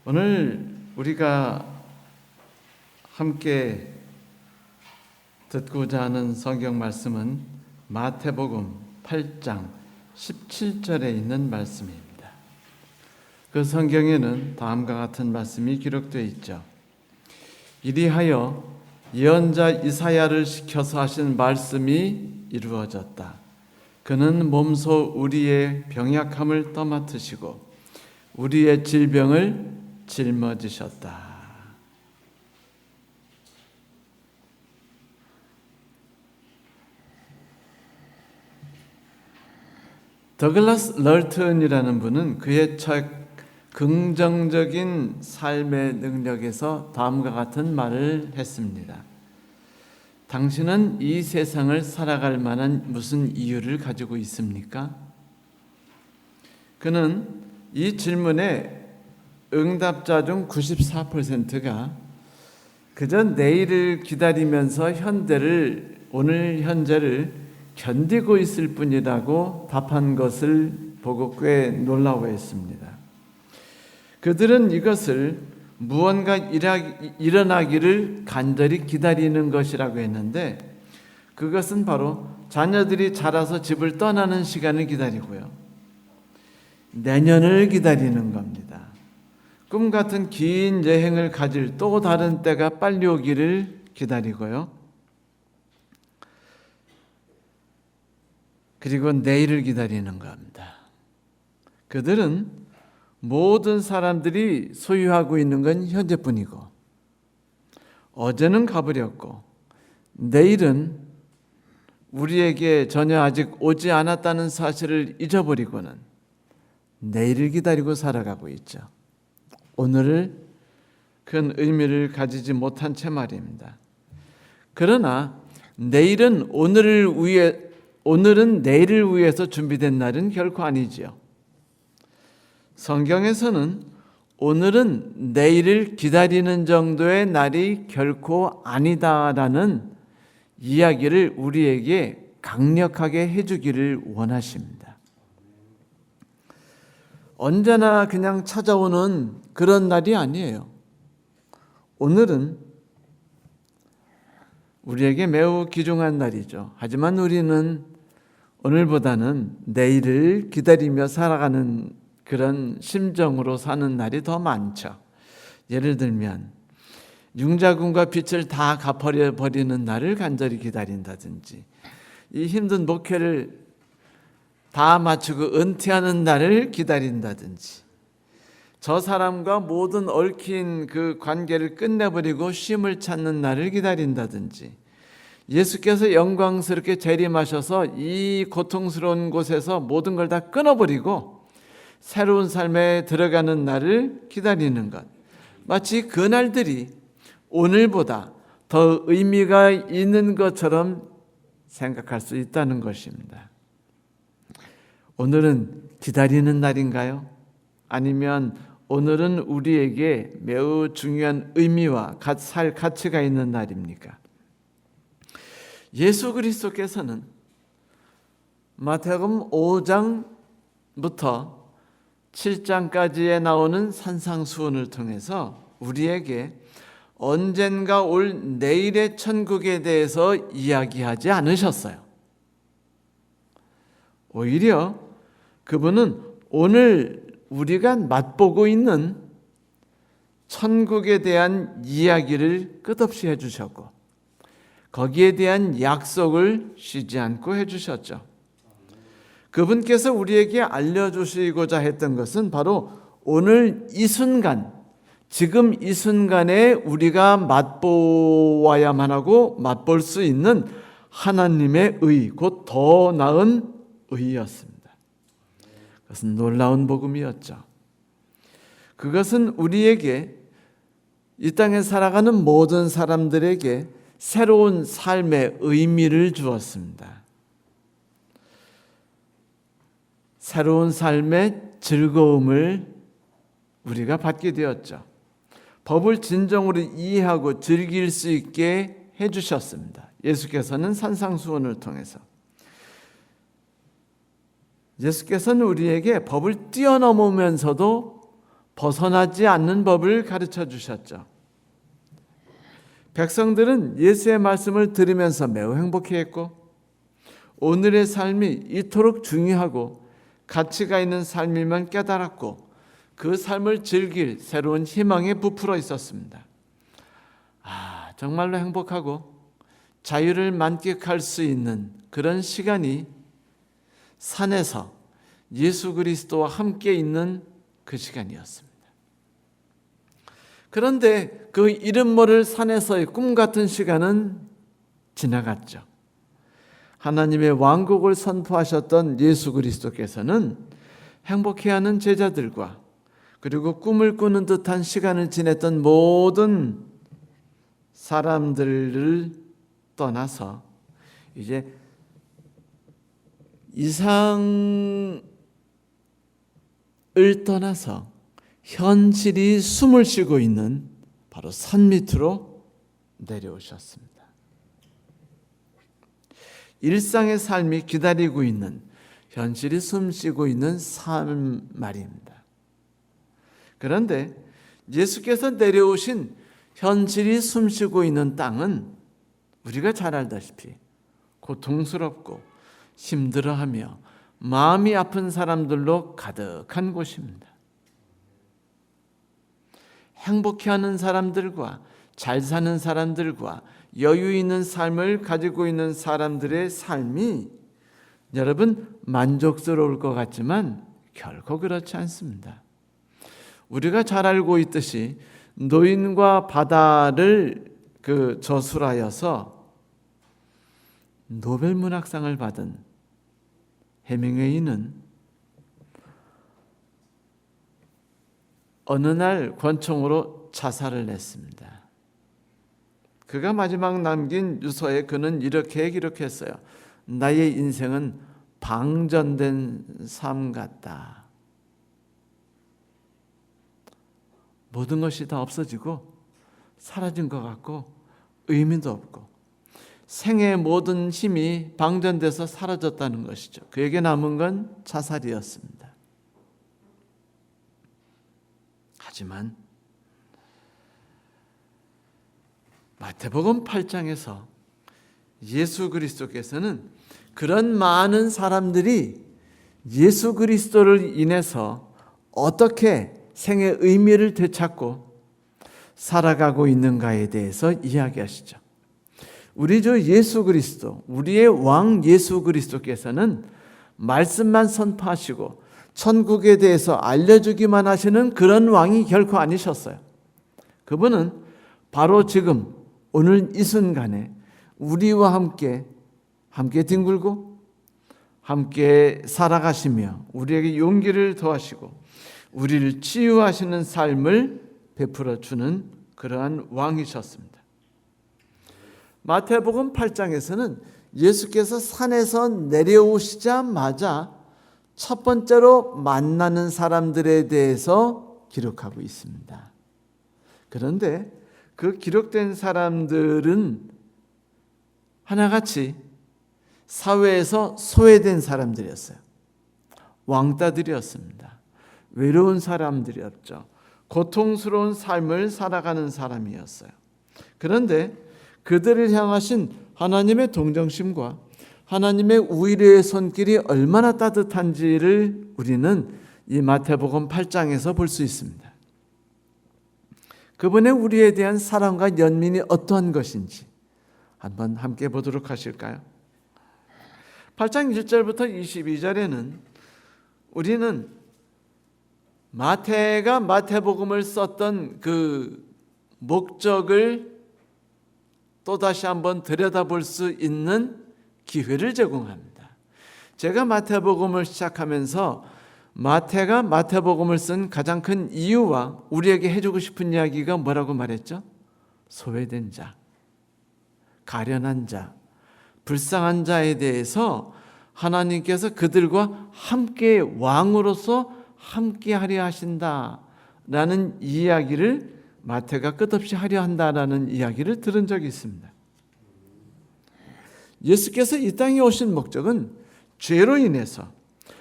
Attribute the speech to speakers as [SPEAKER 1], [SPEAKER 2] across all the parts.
[SPEAKER 1] 오늘 우리가 함께 듣고자 하는 성경 말씀은 마태복음 8장 17절에 있는 말씀입니다. 그 성경에는 다음과 같은 말씀이 기록되어 있죠. 이리하여 예언자 이사야를 시켜서 하신 말씀이 이루어졌다. 그는 몸소 우리의 병약함을 떠맡으시고 우리의 질병을 짊어지셨다. 더글라스 럴튼이라는 분은 그의 책 긍정적인 삶의 능력에서 다음과 같은 말을 했습니다. 당신은 이 세상을 살아갈 만한 무슨 이유를 가지고 있습니까? 그는 이 질문에 응답자 중 94%가 그저 내일을 기다리면서 오늘 현재를 견디고 있을 뿐이라고 답한 것을 보고 꽤 놀라워했습니다. 그들은 이것을 무언가 일어나기를 간절히 기다리는 것이라고 했는데, 그것은 바로 자녀들이 자라서 집을 떠나는 시간을 기다리고요, 내년을 기다리는 겁니다. 꿈 같은 긴 여행을 가질 또 다른 때가 빨리 오기를 기다리고요, 그리고 내일을 기다리는 겁니다. 그들은 모든 사람들이 소유하고 있는 건 현재뿐이고, 어제는 가버렸고 내일은 우리에게 전혀 아직 오지 않았다는 사실을 잊어버리고는 내일을 기다리고 살아가고 있죠. 오늘을 큰 의미를 가지지 못한 채 말입니다. 그러나 내일은 내일을 위해서 준비된 날은 결코 아니지요. 성경에서는 오늘은 내일을 기다리는 정도의 날이 결코 아니다라는 이야기를 우리에게 강력하게 해주기를 원하십니다. 언제나 그냥 찾아오는 그런 날이 아니에요. 오늘은 우리에게 매우 귀중한 날이죠. 하지만 우리는 오늘보다는 내일을 기다리며 살아가는 그런 심정으로 사는 날이 더 많죠. 예를 들면 융자금과 빚을 다 갚아버리는 날을 간절히 기다린다든지, 이 힘든 목회를 다 마치고 은퇴하는 날을 기다린다든지, 저 사람과 모든 얽힌 그 관계를 끝내버리고 쉼을 찾는 날을 기다린다든지, 예수께서 영광스럽게 재림하셔서 이 고통스러운 곳에서 모든 걸 다 끊어버리고 새로운 삶에 들어가는 날을 기다리는 것, 마치 그 날들이 오늘보다 더 의미가 있는 것처럼 생각할 수 있다는 것입니다. 오늘은 기다리는 날인가요? 아니면 오늘은 우리에게 매우 중요한 의미와 살 가치가 있는 날입니까? 예수 그리스도께서는 마태복음 5장부터 7장까지에 나오는 산상수훈을 통해서 우리에게 언젠가 올 내일의 천국에 대해서 이야기하지 않으셨어요. 오히려 그분은 오늘 우리가 맛보고 있는 천국에 대한 이야기를 끝없이 해주셨고, 거기에 대한 약속을 쉬지 않고 해주셨죠. 그분께서 우리에게 알려주시고자 했던 것은 바로 오늘 이 순간, 지금 이 순간에 우리가 맛보아야만 하고 맛볼 수 있는 하나님의 의, 곧 더 나은 의였습니다. 그것은 놀라운 복음이었죠. 그것은 우리에게, 이 땅에 살아가는 모든 사람들에게 새로운 삶의 의미를 주었습니다. 새로운 삶의 즐거움을 우리가 받게 되었죠. 법을 진정으로 이해하고 즐길 수 있게 해주셨습니다. 예수께서는 산상수훈을 통해서 예수께서는 우리에게 법을 뛰어넘으면서도 벗어나지 않는 법을 가르쳐 주셨죠. 백성들은 예수의 말씀을 들으면서 매우 행복해했고 오늘의 삶이 이토록 중요하고 가치가 있는 삶임을 깨달았고 그 삶을 즐길 새로운 희망에 부풀어 있었습니다. 정말로 행복하고 자유를 만끽할 수 있는 그런 시간이 산에서 예수 그리스도와 함께 있는 그 시간이었습니다. 그런데 그 이름 모를 산에서의 꿈 같은 시간은 지나갔죠. 하나님의 왕국을 선포하셨던 예수 그리스도께서는 행복해하는 제자들과 그리고 꿈을 꾸는 듯한 시간을 지냈던 모든 사람들을 떠나서 이제 이상을 떠나서 현실이 숨을 쉬고 있는 바로 산 밑으로 내려오셨습니다. 일상의 삶이 기다리고 있는 현실이 숨쉬고 있는 삶 말입니다. 그런데 예수께서 내려오신 현실이 숨쉬고 있는 땅은 우리가 잘 알다시피 고통스럽고 힘들어하며 마음이 아픈 사람들로 가득한 곳입니다. 행복해하는 사람들과 잘 사는 사람들과 여유 있는 삶을 가지고 있는 사람들의 삶이 여러분 만족스러울 것 같지만 결코 그렇지 않습니다. 우리가 잘 알고 있듯이 노인과 바다를 저술하여서 노벨 문학상을 받은 해밍웨이는 어느 날 권총으로 자살을 했습니다. 그가 마지막 남긴 유서에 그는 이렇게 기록했어요. 나의 인생은 방전된 삶 같다. 모든 것이 다 없어지고 사라진 것 같고 의미도 없고 생의 모든 힘이 방전돼서 사라졌다는 것이죠. 그에게 남은 건 자살이었습니다. 하지만 마태복음 8장에서 예수 그리스도께서는 그런 많은 사람들이 예수 그리스도를 인해서 어떻게 생의 의미를 되찾고 살아가고 있는가에 대해서 이야기하시죠. 우리 주 예수 그리스도, 우리의 왕 예수 그리스도께서는 말씀만 선포하시고 천국에 대해서 알려주기만 하시는 그런 왕이 결코 아니셨어요. 그분은 바로 지금 오늘 이 순간에 우리와 함께 뒹굴고 함께 살아가시며 우리에게 용기를 더하시고 우리를 치유하시는 삶을 베풀어 주는 그러한 왕이셨습니다. 마태복음 8장에서는 예수께서 산에서 내려오시자마자 첫 번째로 만나는 사람들에 대해서 기록하고 있습니다. 그런데 그 기록된 사람들은 하나같이 사회에서 소외된 사람들이었어요. 왕따들이었습니다. 외로운 사람들이었죠. 고통스러운 삶을 살아가는 사람이었어요. 그런데 그들을 향하신 하나님의 동정심과 하나님의 우일의 손길이 얼마나 따뜻한지를 우리는 이 마태복음 8장에서 볼 수 있습니다. 그분의 우리에 대한 사랑과 연민이 어떠한 것인지 한번 함께 보도록 하실까요? 8장 1절부터 22절에는 우리는 마태가 마태복음을 썼던 그 목적을 또다시 한번 들여다볼 수 있는 기회를 제공합니다. 제가 마태복음을 시작하면서 마태가 마태복음을 쓴 가장 큰 이유와 우리에게 해주고 싶은 이야기가 뭐라고 말했죠? 소외된 자, 가련한 자, 불쌍한 자에 대해서 하나님께서 그들과 함께 왕으로서 함께 하려 하신다라는 이야기를 마태가 끝없이 하려 한다라는 이야기를 들은 적이 있습니다. 예수께서 이 땅에 오신 목적은 죄로 인해서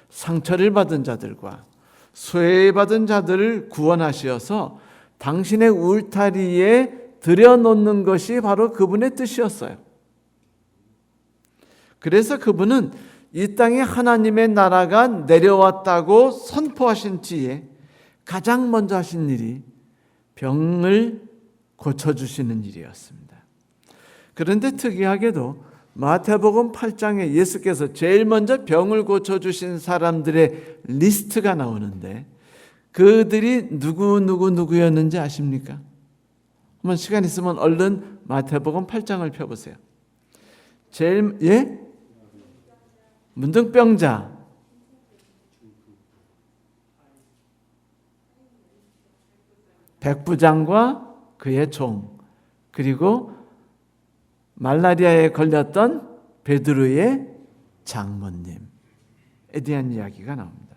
[SPEAKER 1] 상처를 받은 자들과 소외받은 자들을 구원하시어서 당신의 울타리에 들여놓는 것이 바로 그분의 뜻이었어요. 그래서 그분은 이 땅에 하나님의 나라가 내려왔다고 선포하신 뒤에 가장 먼저 하신 일이 병을 고쳐주시는 일이었습니다. 그런데 특이하게도 마태복음 8장에 예수께서 제일 먼저 병을 고쳐주신 사람들의 리스트가 나오는데 그들이 누구였는지 아십니까? 한번 시간 있으면 얼른 마태복음 8장을 펴보세요. 문둥병자, 백부장과 그의 종, 그리고 말라리아에 걸렸던 베드로의 장모님에 대한 이야기가 나옵니다.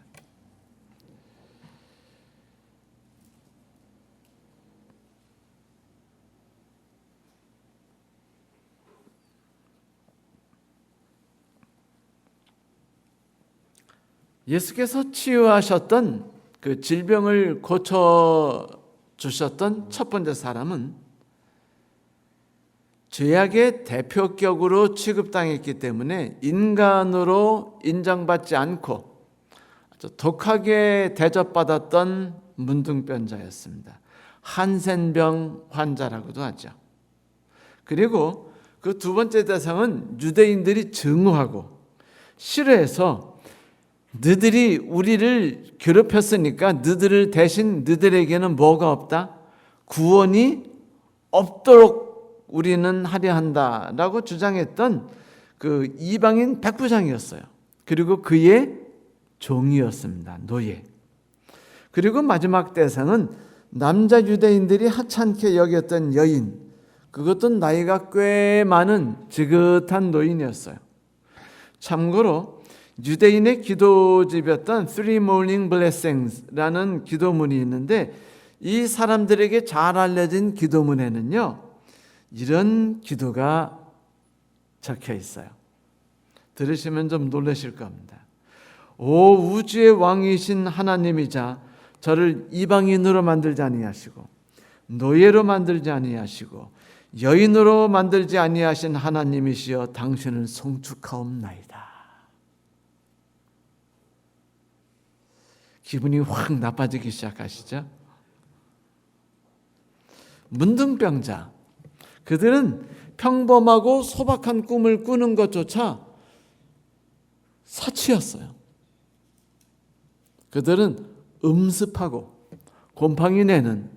[SPEAKER 1] 예수께서 치유하셨던 그 질병을 고쳐 주셨던 첫 번째 사람은 죄악의 대표격으로 취급당했기 때문에 인간으로 인정받지 않고 아주 독하게 대접받았던 문둥병자였습니다. 한센병 환자라고도 하죠. 그리고 그 두 번째 대상은 유대인들이 증오하고 싫어해서 너들이 우리를 괴롭혔으니까 너들을 대신 너들에게는 뭐가 없다? 구원이 없도록 우리는 하려 한다라고 주장했던 그 이방인 백부장이었어요. 그리고 그의 종이었습니다. 노예. 그리고 마지막 대상은 남자 유대인들이 하찮게 여겼던 여인, 그것도 나이가 꽤 많은 지긋한 노인이었어요. 참고로 유대인의 기도집이었던 Three Morning Blessings라는 기도문이 있는데 이 사람들에게 잘 알려진 기도문에는요 이런 기도가 적혀 있어요. 들으시면 좀 놀라실 겁니다. 오 우주의 왕이신 하나님이자 저를 이방인으로 만들지 아니하시고 노예로 만들지 아니하시고 여인으로 만들지 아니하신 하나님이시여 당신을 송축하옵나이다. 기분이 확 나빠지기 시작하시죠? 문둥병자, 그들은 평범하고 소박한 꿈을 꾸는 것조차 사치였어요. 그들은 음습하고 곰팡이 내는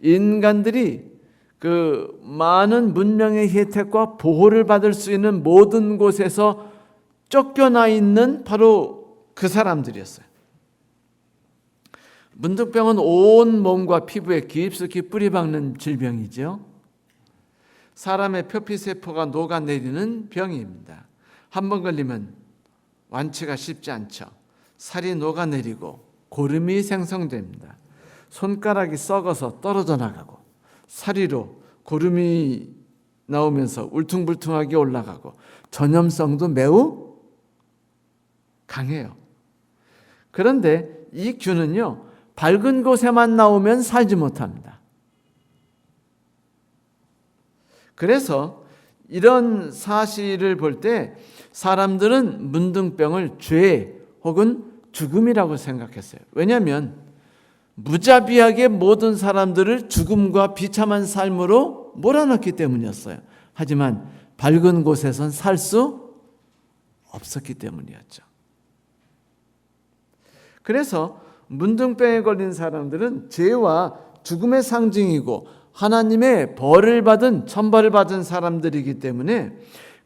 [SPEAKER 1] 인간들이 그 많은 문명의 혜택과 보호를 받을 수 있는 모든 곳에서 쫓겨나 있는 바로 그 사람들이었어요. 문둥병은 온 몸과 피부에 깊숙이 뿌리박는 질병이죠. 사람의 표피세포가 녹아내리는 병입니다. 한 번 걸리면 완치가 쉽지 않죠. 살이 녹아내리고 고름이 생성됩니다. 손가락이 썩어서 떨어져 나가고 사리로 고름이 나오면서 울퉁불퉁하게 올라가고 전염성도 매우 강해요. 그런데 이 균은요 밝은 곳에만 나오면 살지 못합니다. 그래서 이런 사실을 볼 때 사람들은 문둥병을 죄 혹은 죽음이라고 생각했어요. 왜냐하면 무자비하게 모든 사람들을 죽음과 비참한 삶으로 몰아넣기 때문이었어요. 하지만 밝은 곳에선 살 수 없었기 때문이었죠. 그래서 문둥병에 걸린 사람들은 죄와 죽음의 상징이고 하나님의 벌을 받은 천벌을 받은 사람들이기 때문에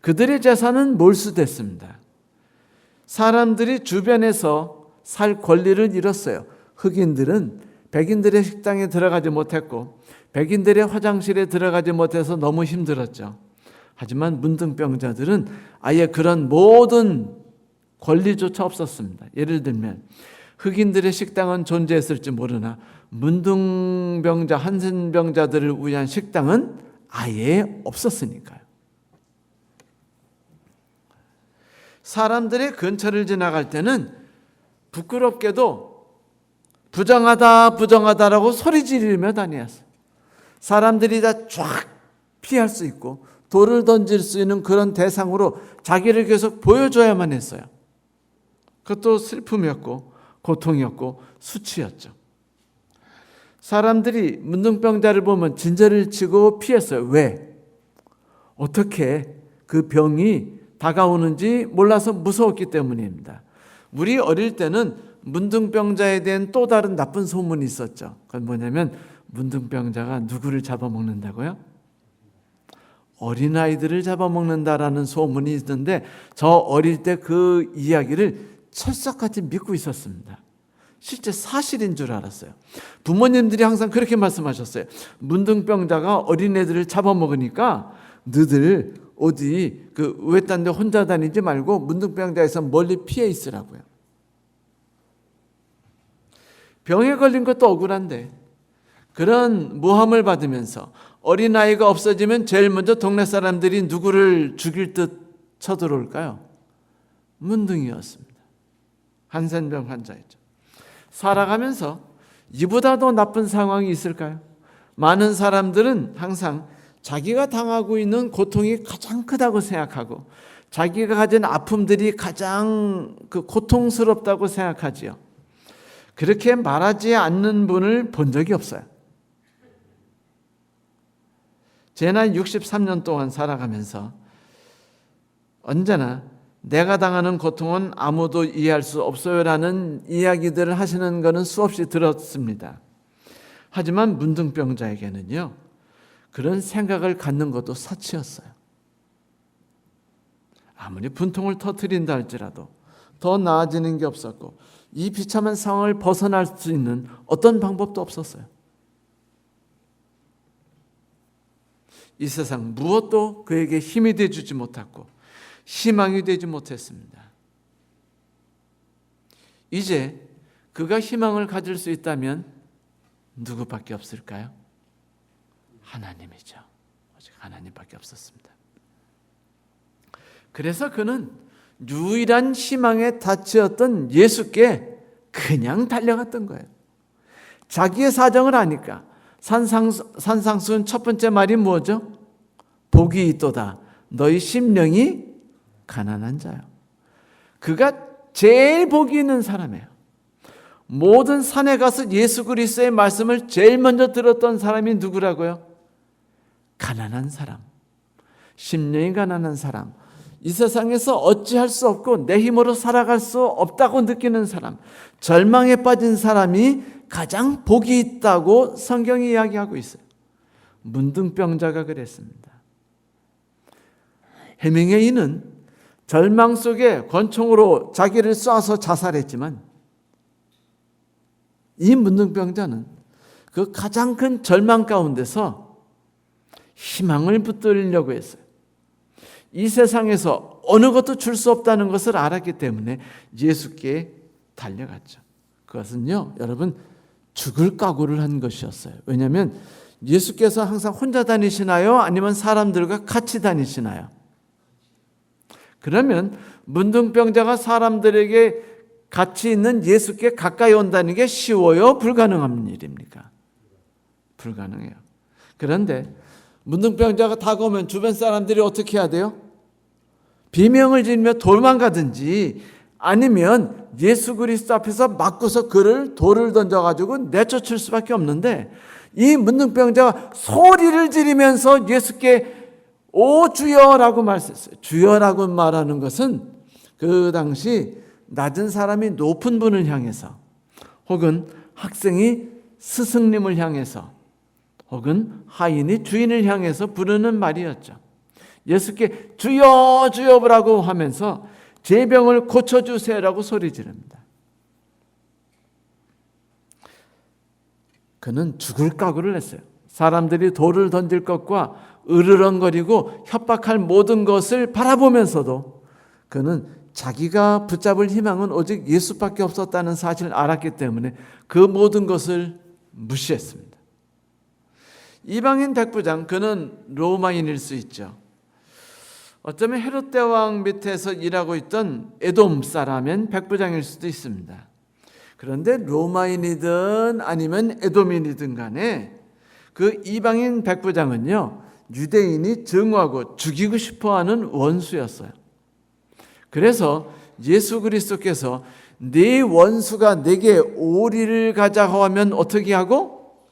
[SPEAKER 1] 그들의 재산은 몰수됐습니다. 사람들이 주변에서 살 권리를 잃었어요. 흑인들은 백인들의 식당에 들어가지 못했고 백인들의 화장실에 들어가지 못해서 너무 힘들었죠. 하지만 문둥병자들은 아예 그런 모든 권리조차 없었습니다. 예를 들면 흑인들의 식당은 존재했을지 모르나 문둥병자, 한센병자들을 위한 식당은 아예 없었으니까요. 사람들의 근처를 지나갈 때는 부끄럽게도 부정하다 부정하다라고 소리 지르며 다녔어요. 사람들이 다 쫙 피할 수 있고 돌을 던질 수 있는 그런 대상으로 자기를 계속 보여줘야만 했어요. 그것도 슬픔이었고 고통이었고 수치였죠. 사람들이 문둥병자를 보면 진저리를 치고 피했어요. 왜? 어떻게 그 병이 다가오는지 몰라서 무서웠기 때문입니다. 우리 어릴 때는 문둥병자에 대한 또 다른 나쁜 소문이 있었죠. 그건 뭐냐면 문둥병자가 누구를 잡아먹는다고요? 어린아이들을 잡아먹는다라는 소문이 있는데 저 어릴 때 그 이야기를 철석같이 믿고 있었습니다. 실제 사실인 줄 알았어요. 부모님들이 항상 그렇게 말씀하셨어요. 문둥병자가 어린애들을 잡아먹으니까 너희들 어디 그 외딴 데 혼자 다니지 말고 문둥병자에서 멀리 피해 있으라고요. 병에 걸린 것도 억울한데 그런 모함을 받으면서 어린아이가 없어지면 제일 먼저 동네 사람들이 누구를 죽일 듯 쳐들어올까요? 문둥이였습니다. 한센병 환자였죠. 살아가면서 이보다 더 나쁜 상황이 있을까요? 많은 사람들은 항상 자기가 당하고 있는 고통이 가장 크다고 생각하고 자기가 가진 아픔들이 가장 고통스럽다고 생각하지요. 그렇게 말하지 않는 분을 본 적이 없어요. 제 나이 63년 동안 살아가면서 언제나 내가 당하는 고통은 아무도 이해할 수 없어요라는 이야기들을 하시는 것은 수없이 들었습니다. 하지만 문둥병자에게는요, 그런 생각을 갖는 것도 사치였어요. 아무리 분통을 터뜨린다 할지라도 더 나아지는 게 없었고 이 비참한 상황을 벗어날 수 있는 어떤 방법도 없었어요. 이 세상 무엇도 그에게 힘이 되주지 못했고 희망이 되지 못했습니다. 이제 그가 희망을 가질 수 있다면 누구밖에 없을까요? 하나님이죠. 오직 하나님밖에 없었습니다. 그래서 그는 유일한 희망의 닻이었던 예수께 그냥 달려갔던 거예요. 자기의 사정을 아니까 산상수훈 첫 번째 말이 뭐죠? 복이 있도다. 너희 심령이 가난한 자요. 그가 제일 복이 있는 사람이에요. 모든 산에 가서 예수 그리스도의 말씀을 제일 먼저 들었던 사람이 누구라고요? 가난한 사람. 심령이 가난한 사람. 이 세상에서 어찌할 수 없고 내 힘으로 살아갈 수 없다고 느끼는 사람, 절망에 빠진 사람이 가장 복이 있다고 성경이 이야기하고 있어요. 문둥병자가 그랬습니다. 해밍웨이는 절망 속에 권총으로 자기를 쏴서 자살했지만 이 문둥병자는 그 가장 큰 절망 가운데서 희망을 붙들려고 했어요. 이 세상에서 어느 것도 줄 수 없다는 것을 알았기 때문에 예수께 달려갔죠. 그것은요, 여러분, 죽을 각오를 한 것이었어요. 왜냐하면 예수께서 항상 혼자 다니시나요? 아니면 사람들과 같이 다니시나요? 그러면 문둥병자가 사람들에게 같이 있는 예수께 가까이 온다는 게 쉬워요? 불가능한 일입니까? 불가능해요. 그런데 문둥병자가 다가오면 주변 사람들이 어떻게 해야 돼요? 비명을 지르며 도망가든지 아니면 예수 그리스도 앞에서 맞고서 그를 돌을 던져가지고 내쫓을 수밖에 없는데 이 문둥병자가 소리를 지르면서 예수께 오 주여라고 말했어요. 주여라고 말하는 것은 그 당시 낮은 사람이 높은 분을 향해서 혹은 학생이 스승님을 향해서 혹은 하인이 주인을 향해서 부르는 말이었죠. 예수께 주여 주여라고 하면서 제 병을 고쳐주세요라고 소리 지릅니다. 그는 죽을 각오를 했어요. 사람들이 돌을 던질 것과 으르렁거리고 협박할 모든 것을 바라보면서도 그는 자기가 붙잡을 희망은 오직 예수밖에 없었다는 사실을 알았기 때문에 그 모든 것을 무시했습니다. 이방인 백부장, 그는 로마인일 수 있죠. 어쩌면 헤롯 대왕 밑에서 일하고 있던 에돔 사람인 백부장일 수도 있습니다. 그런데 로마인이든 아니면 에돔인이든 간에 그 이방인 백부장은요, 유대인이 증오하고 죽이고 싶어하는 원수였어요. 그래서 예수 그리스도께서 네 원수가 내게 오리를 가자고 하면 어떻게 하고?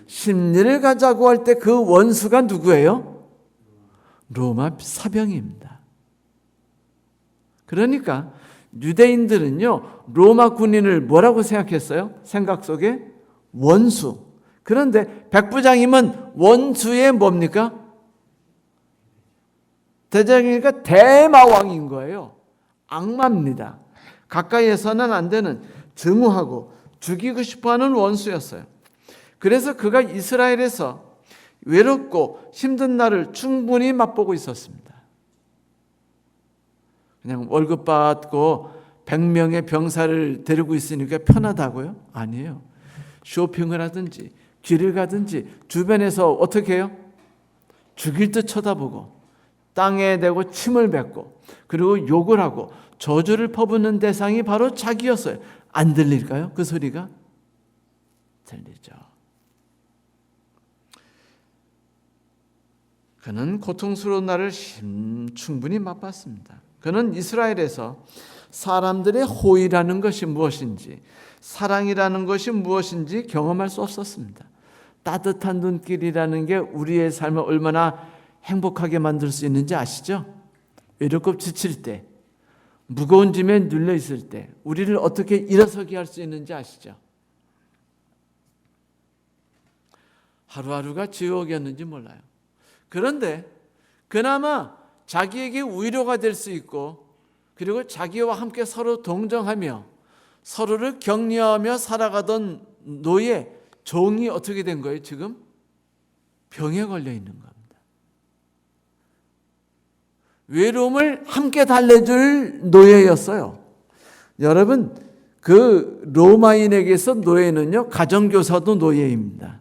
[SPEAKER 1] 심리를 가자고 할 때 그 원수가 누구예요? 로마 사병입니다. 그러니까 유대인들은요, 로마 군인을 뭐라고 생각했어요? 생각 속에 원수. 그런데 백부장이면 원수의 뭡니까? 대장이니까 대마왕인 거예요. 악마입니다. 가까이에서는 안 되는, 증오하고 죽이고 싶어하는 원수였어요. 그래서 그가 이스라엘에서 외롭고 힘든 날을 충분히 맛보고 있었습니다. 그냥 월급 받고 100명의 병사를 데리고 있으니까 편하다고요? 아니에요. 쇼핑을 하든지 길을 가든지 주변에서 어떻게 해요? 죽일 듯 쳐다보고 땅에 대고 침을 뱉고 그리고 욕을 하고 저주를 퍼붓는 대상이 바로 자기였어요. 안 들릴까요? 그 소리가? 들리죠. 그는 고통스러운 날을 충분히 맛봤습니다. 그는 이스라엘에서 사람들의 호의라는 것이 무엇인지, 사랑이라는 것이 무엇인지 경험할 수 없었습니다. 따뜻한 눈길이라는 게 우리의 삶을 얼마나 행복하게 만들 수 있는지 아시죠? 외롭고 지칠 때, 무거운 짐에 눌려 있을 때 우리를 어떻게 일어서게 할 수 있는지 아시죠? 하루하루가 지옥이었는지 몰라요. 그런데 그나마 자기에게 위로가 될 수 있고 그리고 자기와 함께 서로 동정하며 서로를 격려하며 살아가던 노예, 종이 어떻게 된 거예요? 지금 병에 걸려 있는 겁니다. 외로움을 함께 달래줄 노예였어요. 여러분, 그 로마인에게서 노예는요, 가정교사도 노예입니다.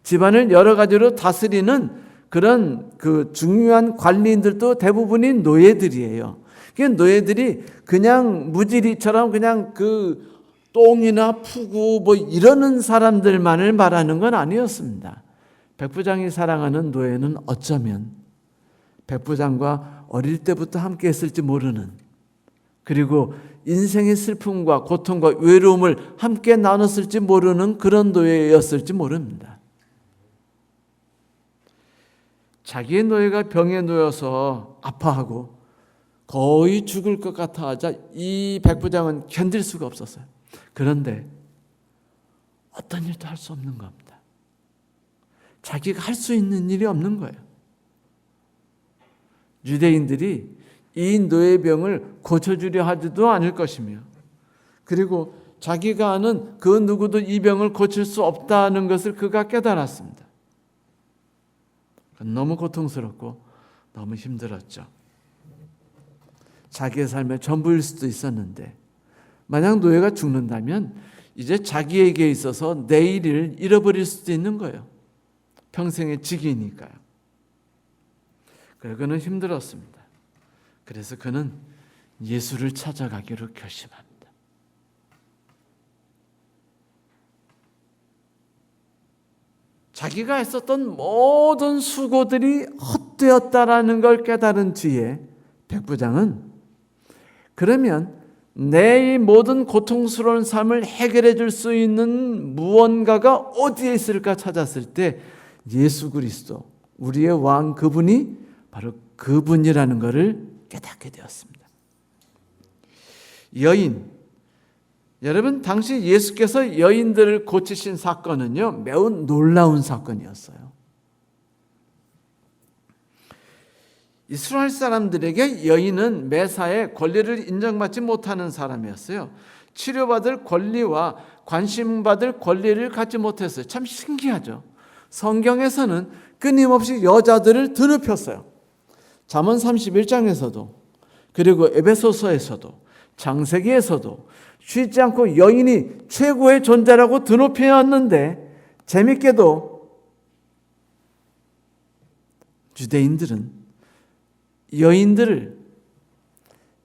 [SPEAKER 1] 집안을 여러 가지로 다스리는 그런 그 중요한 관리인들도 대부분이 노예들이에요. 그 노예들이 그냥 무지리처럼 그냥 그 똥이나 푸고 뭐 이러는 사람들만을 말하는 건 아니었습니다. 백부장이 사랑하는 노예는 어쩌면 백부장과 어릴 때부터 함께 했을지 모르는, 그리고 인생의 슬픔과 고통과 외로움을 함께 나눴을지 모르는 그런 노예였을지 모릅니다. 자기의 노예가 병에 놓여서 아파하고 거의 죽을 것 같아 하자 이 백부장은 견딜 수가 없었어요. 그런데 어떤 일도 할 수 없는 겁니다. 자기가 할 수 있는 일이 없는 거예요. 유대인들이 이 노예병을 고쳐주려 하지도 않을 것이며, 그리고 자기가 아는 그 누구도 이 병을 고칠 수 없다는 것을 그가 깨달았습니다. 너무 고통스럽고 너무 힘들었죠. 자기의 삶의 전부일 수도 있었는데, 만약 노예가 죽는다면 이제 자기에게 있어서 내일을 잃어버릴 수도 있는 거예요. 평생의 직이니까요. 그래서 그는 힘들었습니다. 그래서 그는 예수를 찾아가기로 결심합니다. 자기가 했었던 모든 수고들이 헛되었다라는 걸 깨달은 뒤에 백부장은 그러면 내 모든 고통스러운 삶을 해결해 줄 수 있는 무언가가 어디에 있을까 찾았을 때 예수 그리스도, 우리의 왕 그분이 바로 그분이라는 것을 깨닫게 되었습니다. 여인, 여러분 당시 예수께서 여인들을 고치신 사건은요, 매우 놀라운 사건이었어요. 이스라엘 사람들에게 여인은 매사에 권리를 인정받지 못하는 사람이었어요. 치료받을 권리와 관심받을 권리를 갖지 못했어요. 참 신기하죠. 성경에서는 끊임없이 여자들을 드높였어요. 잠언 31장에서도 그리고 에베소서에서도 창세기에서도 쉬지 않고 여인이 최고의 존재라고 드높였는데, 재밌게도 유대인들은 여인들을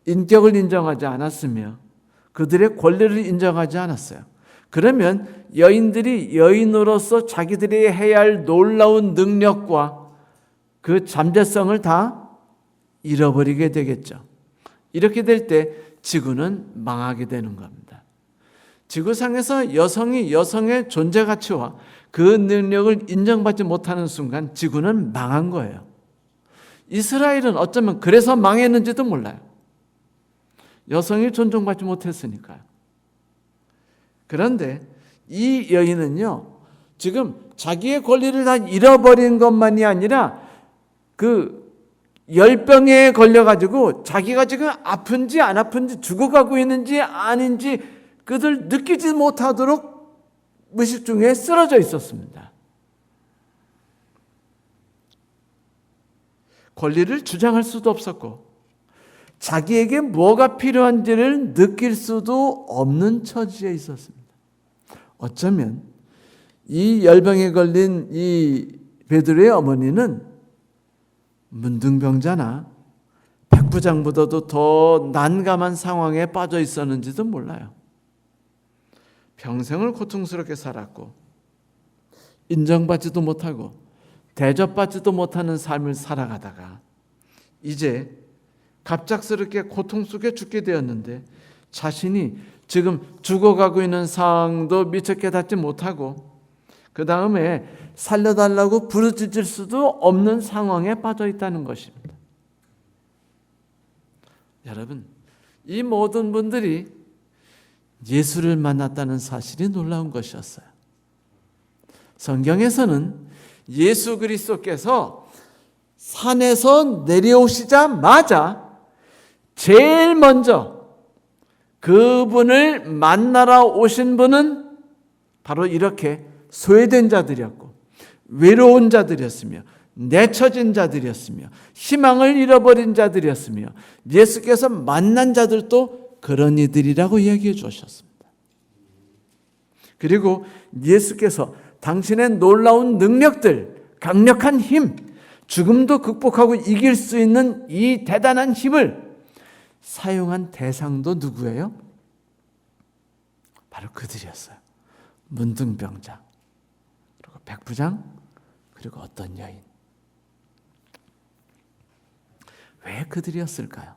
[SPEAKER 1] 인격을 인정하지 않았으며 그들의 권리를 인정하지 않았어요. 그러면 여인들이 여인으로서 자기들이 해야 할 놀라운 능력과 그 잠재성을 다 잃어버리게 되겠죠. 이렇게 될 때 지구는 망하게 되는 겁니다. 지구상에서 여성이 여성의 존재 가치와 그 능력을 인정받지 못하는 순간 지구는 망한 거예요. 이스라엘은 어쩌면 그래서 망했는지도 몰라요. 여성이 존중받지 못했으니까요. 그런데 이 여인은요, 지금 자기의 권리를 다 잃어버린 것만이 아니라 그 열병에 걸려가지고 자기가 지금 아픈지 안 아픈지 죽어가고 있는지 아닌지 그들 느끼지 못하도록 무식 중에 쓰러져 있었습니다. 권리를 주장할 수도 없었고 자기에게 뭐가 필요한지를 느낄 수도 없는 처지에 있었습니다. 어쩌면 이 열병에 걸린 이 베드로의 어머니는 문둥병자나 백부장보다도 더 난감한 상황에 빠져 있었는지도 몰라요. 평생을 고통스럽게 살았고 인정받지도 못하고 대접받지도 못하는 삶을 살아가다가 이제 갑작스럽게 고통 속에 죽게 되었는데 자신이 지금 죽어가고 있는 상황도 미처 깨닫지 못하고 그 다음에 살려달라고 부르짖을 수도 없는 상황에 빠져 있다는 것입니다. 여러분, 이 모든 분들이 예수를 만났다는 사실이 놀라운 것이었어요. 성경에서는 예수 그리스도께서 산에서 내려오시자마자 제일 먼저 그분을 만나러 오신 분은 바로 이렇게 소외된 자들이었고 외로운 자들이었으며 내쳐진 자들이었으며 희망을 잃어버린 자들이었으며 예수께서 만난 자들도 그런 이들이라고 이야기해 주셨습니다. 그리고 예수께서 당신의 놀라운 능력들, 강력한 힘, 죽음도 극복하고 이길 수 있는 이 대단한 힘을 사용한 대상도 누구예요? 바로 그들이었어요. 문둥병자, 그리고 백부장, 그리고 어떤 여인. 왜 그들이었을까요?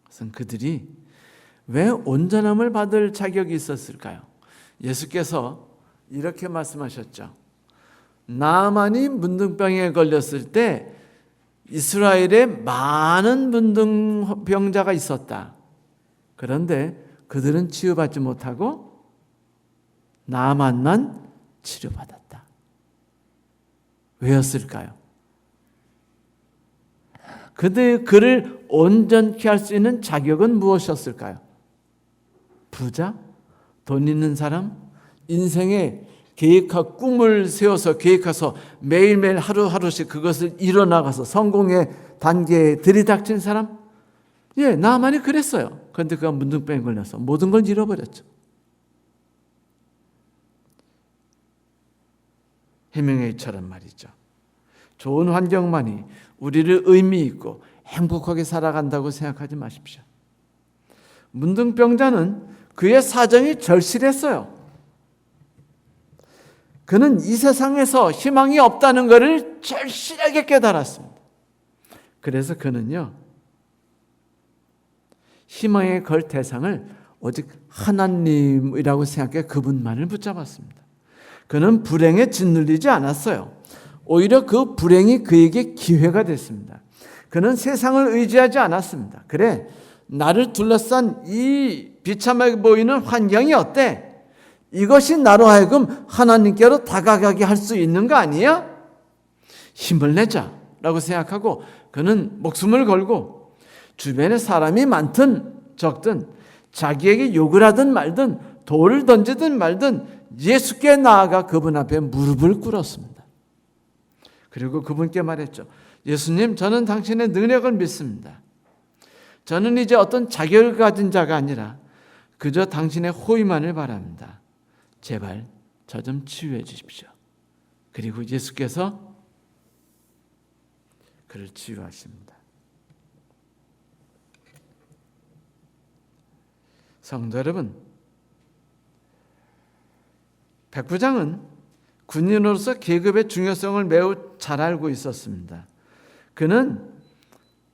[SPEAKER 1] 그것은 그들이 왜 온전함을 받을 자격이 있었을까요? 예수께서 이렇게 말씀하셨죠. 나만이 문둥병에 걸렸을 때 이스라엘에 많은 문둥병자가 있었다. 그런데 그들은 치유받지 못하고 나만만 치료받았다. 왜였을까요? 그를 온전케 할 수 있는 자격은 무엇이었을까요? 부자? 돈 있는 사람? 인생에 계획하고 꿈을 세워서 계획해서 매일매일 하루하루씩 그것을 이뤄나가서 성공의 단계에 들이닥친 사람? 예, 나만이 그랬어요. 그런데 그가 문둥병에 걸려서 모든 걸 잃어버렸죠. 해밍웨이처럼 말이죠. 좋은 환경만이 우리를 의미 있고 행복하게 살아간다고 생각하지 마십시오. 문둥병자는 그의 사정이 절실했어요. 그는 이 세상에서 희망이 없다는 것을 절실하게 깨달았습니다. 그래서 그는요, 희망의 걸 대상을 오직 하나님이라고 생각해 그분만을 붙잡았습니다. 그는 불행에 짓눌리지 않았어요. 오히려 그 불행이 그에게 기회가 됐습니다. 그는 세상을 의지하지 않았습니다. 그래, 나를 둘러싼 이 비참하게 보이는 환경이 어때? 이것이 나로 하여금 하나님께로 다가가게 할 수 있는 거 아니야? 힘을 내자라고 생각하고 그는 목숨을 걸고 주변에 사람이 많든 적든 자기에게 욕을 하든 말든 돌을 던지든 말든 예수께 나아가 그분 앞에 무릎을 꿇었습니다. 그리고 그분께 말했죠. 예수님, 저는 당신의 능력을 믿습니다. 저는 이제 어떤 자격을 가진 자가 아니라 그저 당신의 호의만을 바랍니다. 제발 저 좀 치유해 주십시오. 그리고 예수께서 그를 치유하십니다. 성도 여러분, 백부장은 군인으로서 계급의 중요성을 매우 잘 알고 있었습니다.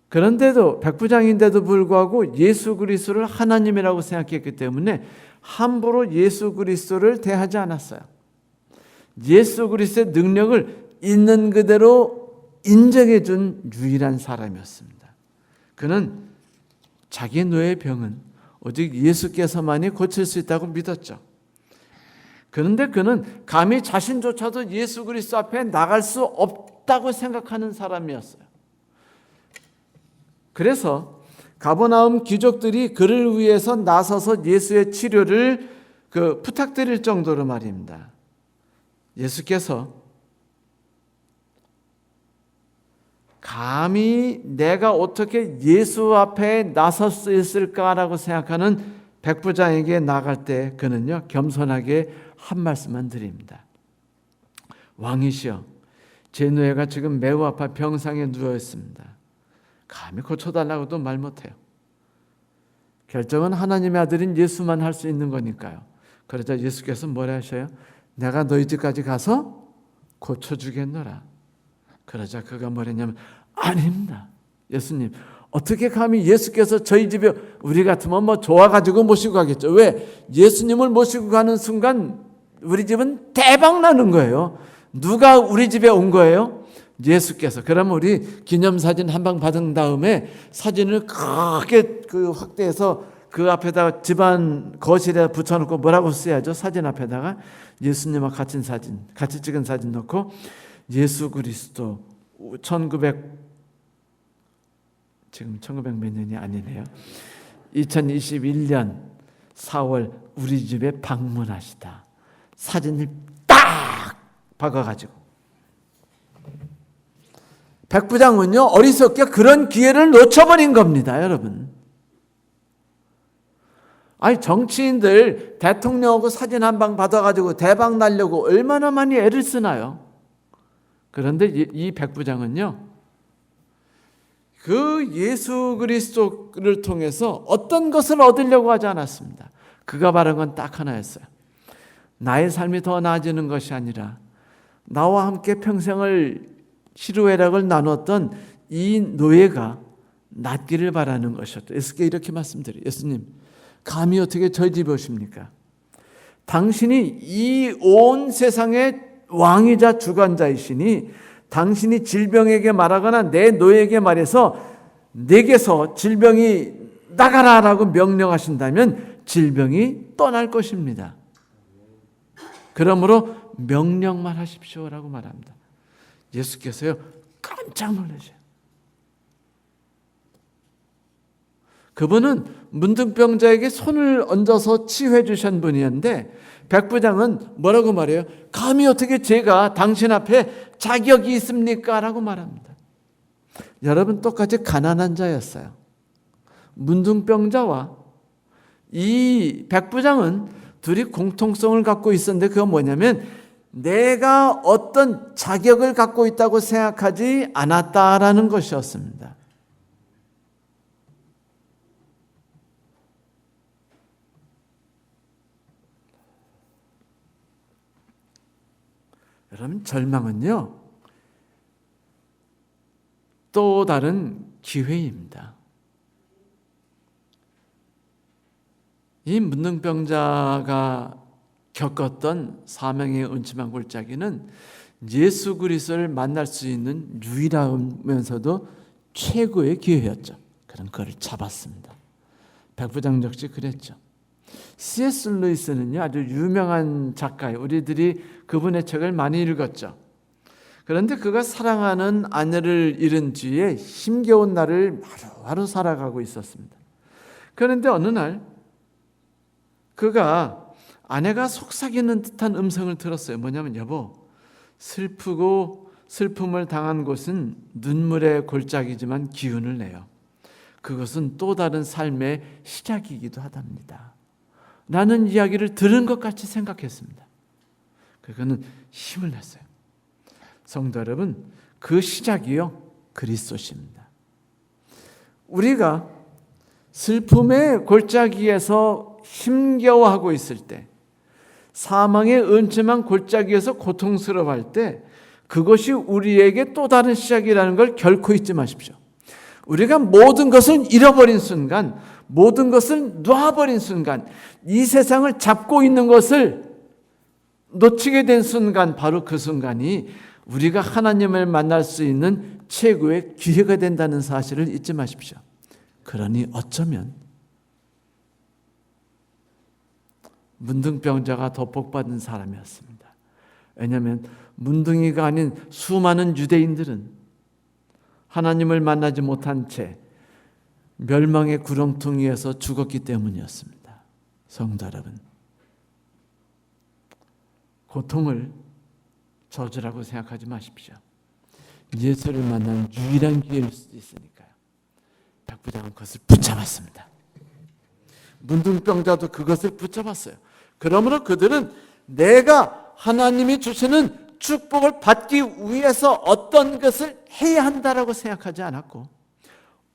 [SPEAKER 1] 그런데도 백부장인데도 불구하고 예수 그리스도를 하나님이라고 생각했기 때문에 함부로 예수 그리스도를 대하지 않았어요. 예수 그리스도의 능력을 있는 그대로 인정해 준 유일한 사람이었습니다. 그는 자기 노예의 병은 오직 예수께서만이 고칠 수 있다고 믿었죠. 그런데 그는 감히 자신조차도 예수 그리스도 앞에 나갈 수 없다고 생각하는 사람이었어요. 그래서 가버나움 귀족들이 그를 위해서 나서서 예수의 치료를 부탁드릴 정도로 말입니다. 예수께서 감히 내가 어떻게 예수 앞에 나설 수 있을까라고 생각하는 백부장에게 나갈 때 그는요, 겸손하게 한 말씀만 드립니다. 왕이시여, 제 노예가 지금 매우 아파 병상에 누워 있습니다. 감히 고쳐달라고도 말 못해요. 결정은 하나님의 아들인 예수만 할 수 있는 거니까요. 그러자 예수께서 뭐라 하셔요? 내가 너희 집까지 가서 고쳐주겠노라. 그러자 그가 뭐랬냐면, 아닙니다. 예수님, 어떻게 감히 예수께서 저희 집에, 우리 같으면 뭐 좋아가지고 모시고 가겠죠. 왜? 예수님을 모시고 가는 순간 우리 집은 대박 나는 거예요. 누가 우리 집에 온 거예요? 예수께서. 그러면 우리 기념사진 한 방 받은 다음에 사진을 크게 확대해서 그 앞에다가 집안 거실에 붙여놓고 뭐라고 써야죠? 사진 앞에다가 예수님과 같이 찍은 사진 넣고 예수 그리스도 1900 몇 년이 아니네요. 2021년 4월 우리 집에 방문하시다. 사진을 딱 박아가지고. 백부장은요, 어리석게 그런 기회를 놓쳐버린 겁니다, 여러분. 아니, 정치인들 대통령하고 사진 한 방 받아가지고 대박 날려고 얼마나 많이 애를 쓰나요? 그런데 이 백부장은요, 그 예수 그리스도를 통해서 어떤 것을 얻으려고 하지 않았습니다. 그가 바른 건 딱 하나였어요. 나의 삶이 더 나아지는 것이 아니라 나와 함께 평생을 희루애락을 나눴던 이 노예가 낫기를 바라는 것이었다. 예수께 이렇게 말씀드려요. 예수님, 감히 어떻게 저희 집에 오십니까? 당신이 이 온 세상의 왕이자 주관자이시니 당신이 질병에게 말하거나 내 노예에게 말해서 내게서 질병이 나가라라고 명령하신다면 질병이 떠날 것입니다. 그러므로 명령만 하십시오라고 말합니다. 예수께서요, 깜짝 놀라셔요. 그분은 문둥병자에게 손을 얹어서 치유해 주신 분이었는데 백부장은 뭐라고 말해요? 감히 어떻게 제가 당신 앞에 자격이 있습니까? 라고 말합니다. 여러분, 똑같이 가난한 자였어요. 문둥병자와 이 백부장은 둘이 공통성을 갖고 있었는데 그건 뭐냐면 내가 어떤 자격을 갖고 있다고 생각하지 않았다라는 것이었습니다. 여러분, 절망은요, 또 다른 기회입니다. 이 문둥병자가 겪었던 사명의 음침한 골짜기는 예수 그리스도를 만날 수 있는 유일하면서도 최고의 기회였죠. 그럼 그걸 잡았습니다. 백부장 역시 그랬죠. C.S. 루이스는요, 아주 유명한 작가예요. 우리들이 그분의 책을 많이 읽었죠. 그런데 그가 사랑하는 아내를 잃은 뒤에 힘겨운 날을 하루하루 살아가고 있었습니다. 그런데 어느 날 그가 아내가 속삭이는 듯한 음성을 들었어요. 뭐냐면, 여보, 슬프고 슬픔을 당한 곳은 눈물의 골짜기지만 기운을 내요. 그것은 또 다른 삶의 시작이기도 하답니다. 라는 이야기를 들은 것 같이 생각했습니다. 그거는 힘을 냈어요. 성도 여러분, 그 시작이요, 그리스도십니다. 우리가 슬픔의 골짜기에서 힘겨워하고 있을 때, 사망의 음침한 골짜기에서 고통스러워할 때, 그것이 우리에게 또 다른 시작이라는 걸 결코 잊지 마십시오. 우리가 모든 것을 잃어버린 순간, 모든 것을 놔버린 순간, 이 세상을 잡고 있는 것을 놓치게 된 순간, 바로 그 순간이 우리가 하나님을 만날 수 있는 최고의 기회가 된다는 사실을 잊지 마십시오. 그러니 어쩌면 문둥병자가 더 복받은 사람이었습니다. 왜냐하면 문둥이가 아닌 수많은 유대인들은 하나님을 만나지 못한 채 멸망의 구렁텅이에서 죽었기 때문이었습니다. 성도 여러분, 고통을 저주라고 생각하지 마십시오. 예수를 만나는 유일한 기회일 수도 있으니까요. 백부장은 그것을 붙잡았습니다. 문둥병자도 그것을 붙잡았어요. 그러므로 그들은 내가 하나님이 주시는 축복을 받기 위해서 어떤 것을 해야 한다라고 생각하지 않았고,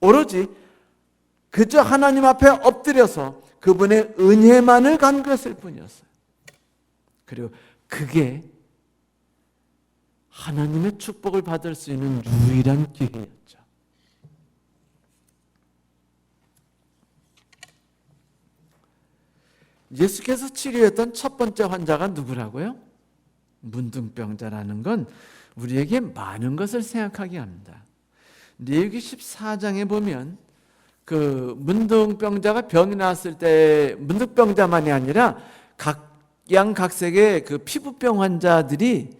[SPEAKER 1] 오로지 그저 하나님 앞에 엎드려서 그분의 은혜만을 간구했을 뿐이었어요. 그리고 그게 하나님의 축복을 받을 수 있는 유일한 기회였죠. 예수께서 치료했던 첫 번째 환자가 누구라고요? 문둥병자라는 건 우리에게 많은 것을 생각하게 합니다. 레위기 14장에 보면 그 문둥병자가 병이 났을 때 문둥병자만이 아니라 각양각색의 그 피부병 환자들이,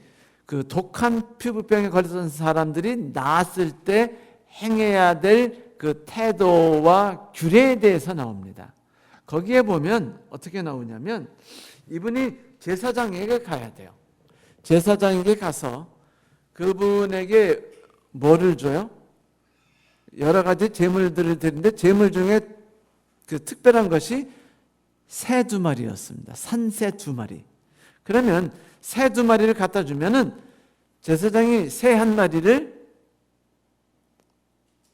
[SPEAKER 1] 그 독한 피부병에 걸렸던 사람들이 나았을 때 행해야 될 그 태도와 규례에 대해서 나옵니다. 거기에 보면 어떻게 나오냐면, 이분이 제사장에게 가야 돼요. 제사장에게 가서 그분에게 뭐를 줘요? 여러 가지 제물들을 드리는데, 제물 중에 그 특별한 것이 새 2마리였습니다. 산새 2마리. 그러면 새 2마리를 갖다 주면은 제사장이 새 1마리를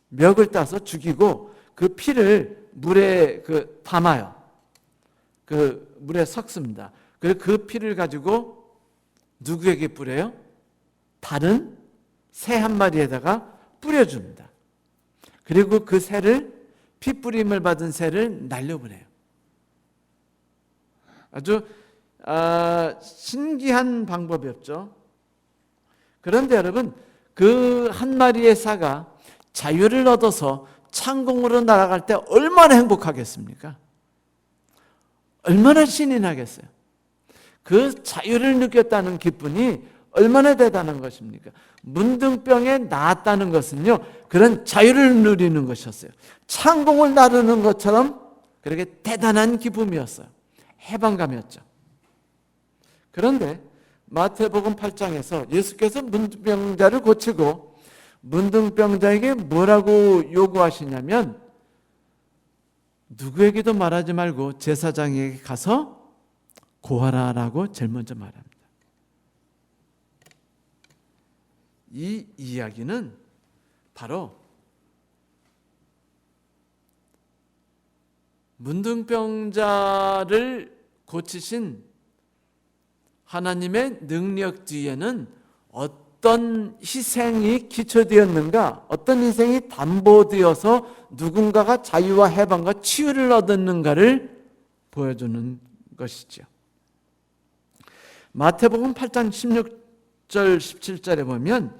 [SPEAKER 1] 멱을 따서 죽이고 그 피를 물에 담아요. 그 물에 섞습니다. 그리고 그 피를 가지고 누구에게 뿌려요? 다른 새 1마리에다가 뿌려줍니다. 그리고 그 새를, 피 뿌림을 받은 새를 날려보내요. 아주 신기한 방법이었죠. 그런데 여러분, 그 1마리의 새가 자유를 얻어서 창공으로 날아갈 때 얼마나 행복하겠습니까? 얼마나 신이 나겠어요? 그 자유를 느꼈다는 기분이 얼마나 대단한 것입니까? 문둥병에 나았다는 것은요, 그런 자유를 누리는 것이었어요. 창공을 나르는 것처럼 그렇게 대단한 기쁨이었어요. 해방감이었죠. 그런데 마태복음 8장에서 예수께서 문둥병자를 고치고 문둥병자에게 뭐라고 요구하시냐면, 누구에게도 말하지 말고 제사장에게 가서 고하라라고 제일 먼저 말합니다. 이 이야기는 바로 문둥병자를 고치신 하나님의 능력 뒤에는 어떤 희생이 기초되었는가, 어떤 희생이 담보되어서 누군가가 자유와 해방과 치유를 얻었는가를 보여주는 것이죠. 마태복음 8장 16절 17절에 보면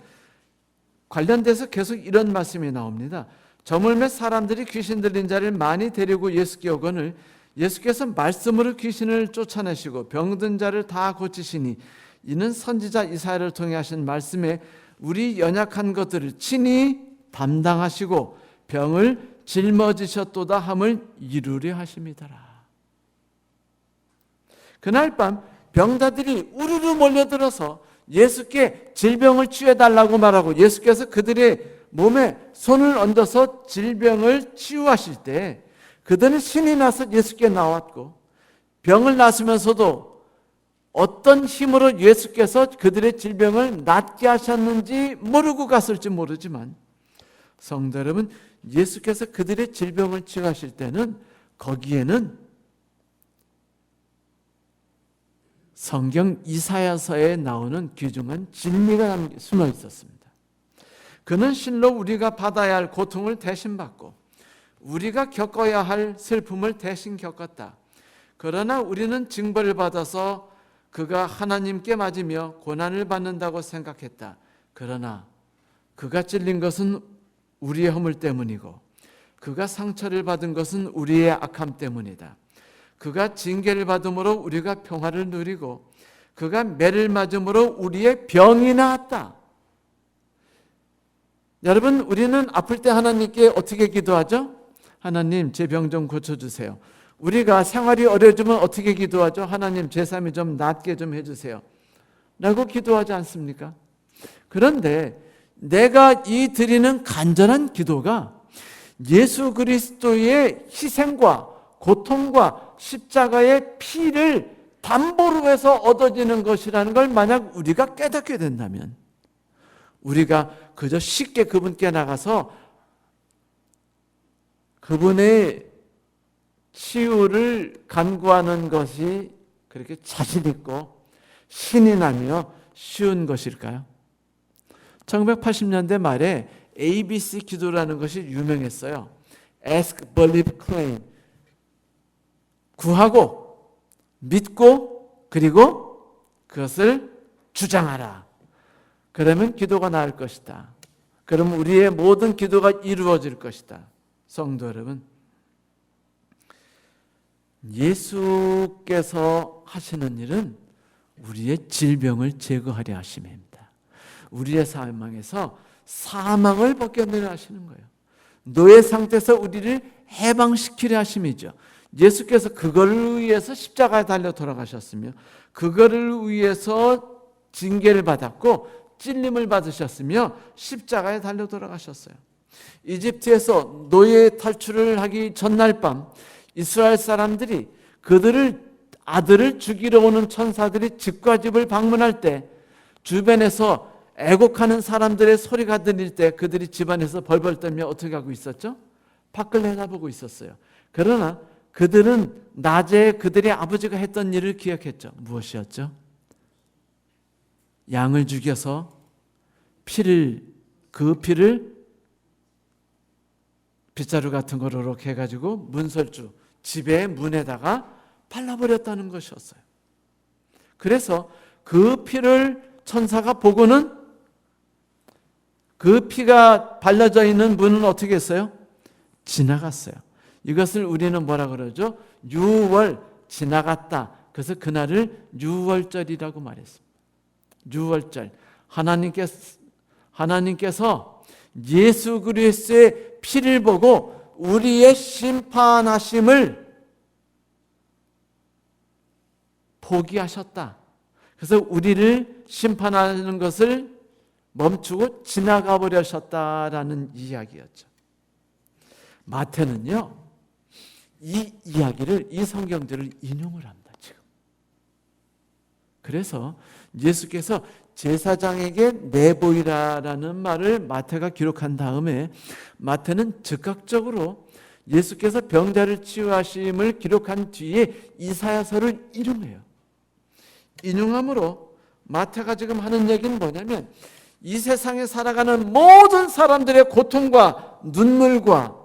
[SPEAKER 1] 관련돼서 계속 이런 말씀이 나옵니다. 저물매 사람들이 귀신 들린 자를 많이 데리고 예수께 오거늘 예수께서 말씀으로 귀신을 쫓아내시고 병든 자를 다 고치시니 이는 선지자 이사야를 통해 하신 말씀에 우리 연약한 것들을 친히 담당하시고 병을 짊어지셨도다 함을 이루려 하심이더라. 그날 밤 병자들이 우르르 몰려들어서 예수께 질병을 치유해달라고 말하고, 예수께서 그들의 몸에 손을 얹어서 질병을 치유하실 때 그들은 신이 나서 예수께 나왔고, 병을 나으면서도 어떤 힘으로 예수께서 그들의 질병을 낫게 하셨는지 모르고 갔을지 모르지만, 성도 여러분, 예수께서 그들의 질병을 치유하실 때는 거기에는 성경 이사야서에 나오는 귀중한 진리가 숨어 있었습니다. 그는 실로 우리가 받아야 할 고통을 대신 받고 우리가 겪어야 할 슬픔을 대신 겪었다. 그러나 우리는 징벌을 받아서 그가 하나님께 맞으며 고난을 받는다고 생각했다. 그러나 그가 찔린 것은 우리의 허물 때문이고 그가 상처를 받은 것은 우리의 악함 때문이다. 그가 징계를 받음으로 우리가 평화를 누리고 그가 매를 맞음으로 우리의 병이 나았다. 여러분, 우리는 아플 때 하나님께 어떻게 기도하죠? 하나님, 제 병 좀 고쳐주세요. 우리가 생활이 어려워지면 어떻게 기도하죠? 하나님, 제 삶이 좀 낫게 좀 해주세요 라고 기도하지 않습니까? 그런데 내가 이 드리는 간절한 기도가 예수 그리스도의 희생과 고통과 십자가의 피를 담보로 해서 얻어지는 것이라는 걸 만약 우리가 깨닫게 된다면, 우리가 그저 쉽게 그분께 나가서 그분의 치유를 간구하는 것이 그렇게 자신 있고 신이 나며 쉬운 것일까요? 1980년대 말에 ABC 기도라는 것이 유명했어요. Ask, Believe, Claim. 구하고 믿고 그리고 그것을 주장하라. 그러면 기도가 나을 것이다. 그러면 우리의 모든 기도가 이루어질 것이다. 성도 여러분, 예수께서 하시는 일은 우리의 질병을 제거하려 하심입니다. 우리의 사망에서 사망을 벗겨내려 하시는 거예요. 노예 상태에서 우리를 해방시키려 하심이죠. 예수께서 그걸 위해서 십자가에 달려 돌아가셨으며 그거를 위해서 징계를 받았고 찔림을 받으셨으며 십자가에 달려 돌아가셨어요. 이집트에서 노예 탈출을 하기 전날 밤 이스라엘 사람들이 그들을 아들을 죽이러 오는 천사들이 집과 집을 방문할 때 주변에서 애곡하는 사람들의 소리가 들릴 때 그들이 집안에서 벌벌 떨며 어떻게 하고 있었죠? 밖을 내다보고 있었어요. 그러나 그들은 낮에 그들의 아버지가 했던 일을 기억했죠. 무엇이었죠? 양을 죽여서 그 피를 빗자루 같은 거로 이렇게 해가지고 문설주 집의 문에다가 발라버렸다는 것이었어요. 그래서 그 피를 천사가 보고는 그 피가 발라져 있는 문은 어떻게 했어요? 지나갔어요. 이것을 우리는 뭐라 그러죠? 유월, 지나갔다. 그래서 그날을 유월절이라고 말했습니다. 유월절. 하나님께서 예수 그리스도의 피를 보고 우리의 심판하심을 포기하셨다. 그래서 우리를 심판하는 것을 멈추고 지나가 버리셨다라는 이야기였죠. 마태는요, 이 이야기를, 이 성경들을 인용을 합니다, 지금. 그래서 예수께서 제사장에게 내보이라라는 말을 마태가 기록한 다음에 마태는 즉각적으로 예수께서 병자를 치유하심을 기록한 뒤에 이사야서를 인용해요. 인용함으로 마태가 지금 하는 얘기는 뭐냐면 이 세상에 살아가는 모든 사람들의 고통과 눈물과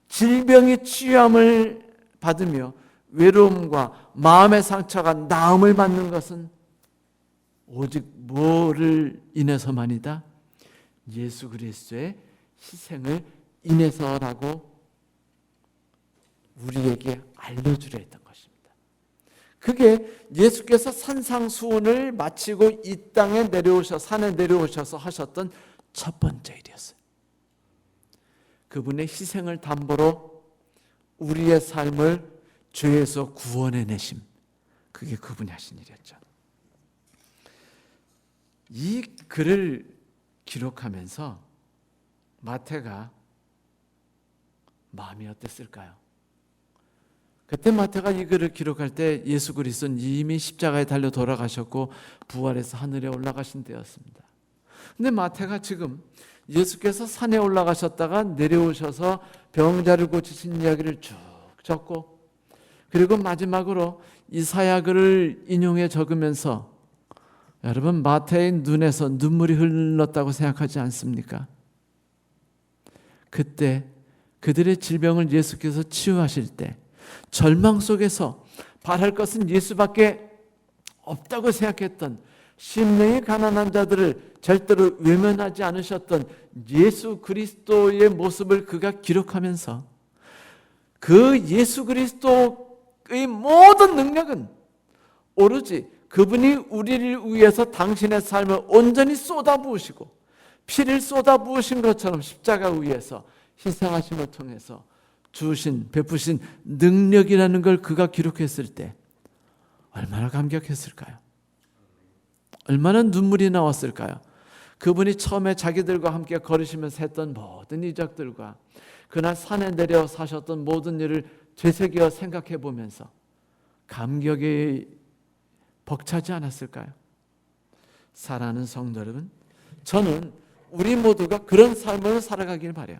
[SPEAKER 1] 질병이 치유함을 받으며 외로움과 마음의 상처가 나음을 받는 것은 오직 뭐를 인해서만이다? 예수 그리스도의 희생을 인해서라고 우리에게 알려주려 했던 것입니다. 그게 예수께서 산상수훈을 마치고 이 땅에 산에 내려오셔서 하셨던 첫 번째 일이었어요. 그분의 희생을 담보로 우리의 삶을 죄에서 구원해내심, 그게 그분이 하신 일이었죠. 이 글을 기록하면서 마태가 마음이 어땠을까요? 그때 마태가 이 글을 기록할 때 예수 그리스도는 이미 십자가에 달려 돌아가셨고 부활해서 하늘에 올라가신 때였습니다. 근데 마태가 지금 예수께서 산에 올라가셨다가 내려오셔서 병자를 고치신 이야기를 쭉 적고, 그리고 마지막으로 이사야글을 인용해 적으면서, 여러분 마태의 눈에서 눈물이 흘렀다고 생각하지 않습니까? 그때 그들의 질병을 예수께서 치유하실 때 절망 속에서 바랄 것은 예수밖에 없다고 생각했던, 심령이 가난한 자들을 절대로 외면하지 않으셨던 예수 그리스도의 모습을 그가 기록하면서, 그 예수 그리스도의 모든 능력은 오로지 그분이 우리를 위해서 당신의 삶을 온전히 쏟아부으시고 피를 쏟아부으신 것처럼 십자가 위에서 희생하심을 통해서 베푸신 능력이라는 걸 그가 기록했을 때 얼마나 감격했을까요? 얼마나 눈물이 나왔을까요? 그분이 처음에 자기들과 함께 걸으시면서 했던 모든 이적들과 그날 산에 내려 사셨던 모든 일을 되새겨 생각해 보면서 감격이 벅차지 않았을까요? 사랑하는 성도 여러분, 저는 우리 모두가 그런 삶을 살아가길 바라요.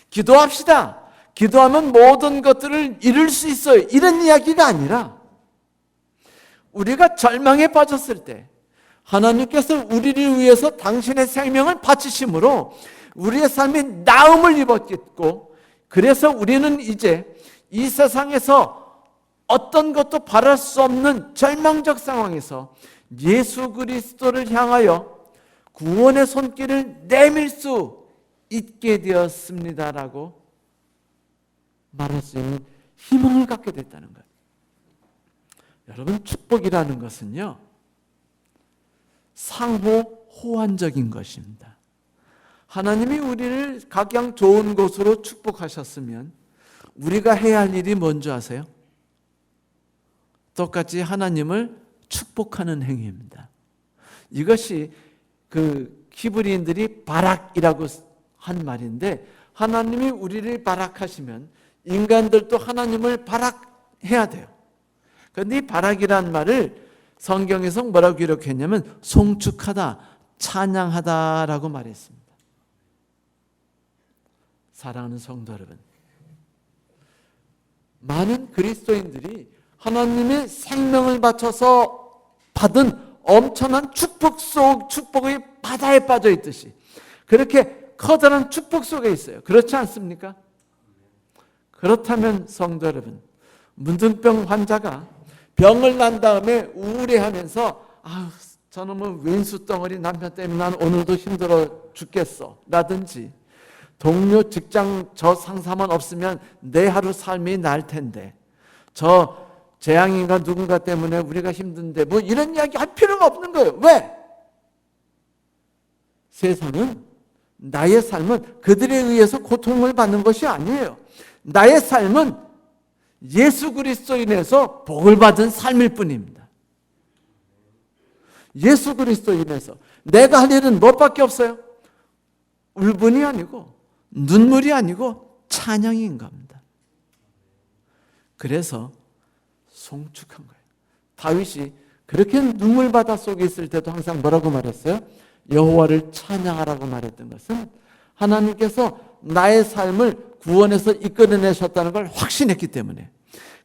[SPEAKER 1] 기도합시다. 기도하면 모든 것들을 이룰 수 있어요. 이런 이야기가 아니라, 우리가 절망에 빠졌을 때 하나님께서 우리를 위해서 당신의 생명을 바치심으로 우리의 삶이 나음을 입었고, 그래서 우리는 이제 이 세상에서 어떤 것도 바랄 수 없는 절망적 상황에서 예수 그리스도를 향하여 구원의 손길을 내밀 수 있게 되었습니다라고 말할 수 있는 희망을 갖게 됐다는 거예요. 여러분, 축복이라는 것은요, 상호 호환적인 것입니다. 하나님이 우리를 각양 좋은 곳으로 축복하셨으면 우리가 해야 할 일이 뭔지 아세요? 똑같이 하나님을 축복하는 행위입니다. 이것이 그 히브리인들이 바락이라고 한 말인데, 하나님이 우리를 바락하시면 인간들도 하나님을 바락해야 돼요. 그런데 이 바락이란 말을 성경에서 뭐라고 기록했냐면 송축하다, 찬양하다라고 말했습니다. 사랑하는 성도 여러분, 많은 그리스도인들이 하나님의 생명을 바쳐서 받은 엄청난 축복의 바다에 빠져 있듯이 그렇게 커다란 축복 속에 있어요. 그렇지 않습니까? 그렇다면 성도 여러분, 문둥병 환자가 병을 난 다음에 우울해하면서 저놈은 왼수 덩어리 남편 때문에 난 오늘도 힘들어 죽겠어 라든지, 동료 직장 저 상사만 없으면 내 하루 삶이 날 텐데, 저 재앙인가 누군가 때문에 우리가 힘든데, 뭐 이런 이야기 할 필요가 없는 거예요. 왜? 세상은, 나의 삶은 그들에 의해서 고통을 받는 것이 아니에요. 나의 삶은 예수 그리스도 인해서 복을 받은 삶일 뿐입니다. 예수 그리스도 인해서 내가 할 일은 무엇밖에 없어요? 울분이 아니고 눈물이 아니고 찬양인 겁니다. 그래서 송축한 거예요. 다윗이 그렇게 눈물 바다 속에 있을 때도 항상 뭐라고 말했어요? 여호와를 찬양하라고 말했던 것은 하나님께서 나의 삶을 구원해서 이끌어내셨다는 걸 확신했기 때문에,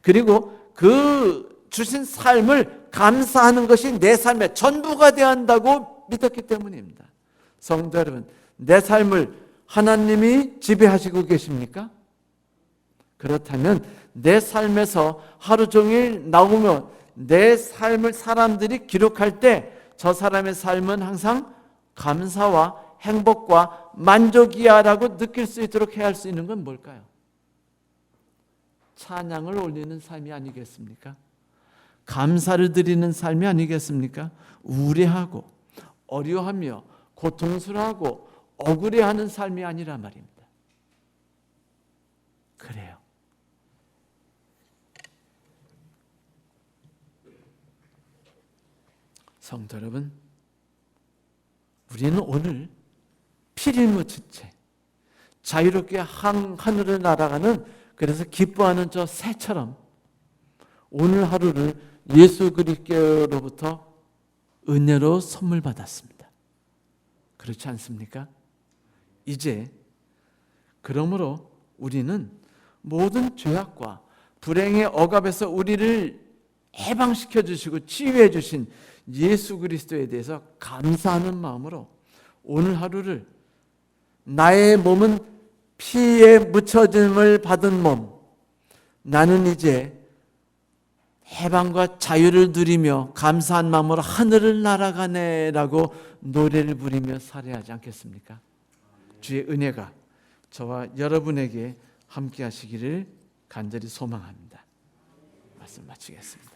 [SPEAKER 1] 그리고 그 주신 삶을 감사하는 것이 내 삶의 전부가 되어야 한다고 믿었기 때문입니다. 성도 여러분, 내 삶을 하나님이 지배하시고 계십니까? 그렇다면 내 삶에서 하루 종일 나오면 내 삶을 사람들이 기록할 때 저 사람의 삶은 항상 감사와 행복과 만족이야 라고 느낄 수 있도록 해야 할 수 있는 건 뭘까요? 찬양을 올리는 삶이 아니겠습니까? 감사를 드리는 삶이 아니겠습니까? 우울해하고 어려워하며 고통스러워하고 억울해하는 삶이 아니란 말입니다. 그래요. 성도 여러분, 우리는 오늘 피를 묻힌 채 자유롭게 하늘을 날아가는, 그래서 기뻐하는 저 새처럼 오늘 하루를 예수 그리스도로부터 은혜로 선물 받았습니다. 그렇지 않습니까? 이제 그러므로 우리는 모든 죄악과 불행의 억압에서 우리를 해방시켜 주시고 치유해 주신 예수 그리스도에 대해서 감사하는 마음으로 오늘 하루를 나의 몸은 피에 묻혀짐을 받은 몸, 나는 이제 해방과 자유를 누리며 감사한 마음으로 하늘을 날아가네라고 노래를 부리며 살아야 하지 않겠습니까? 주의 은혜가 저와 여러분에게 함께 하시기를 간절히 소망합니다. 말씀 마치겠습니다.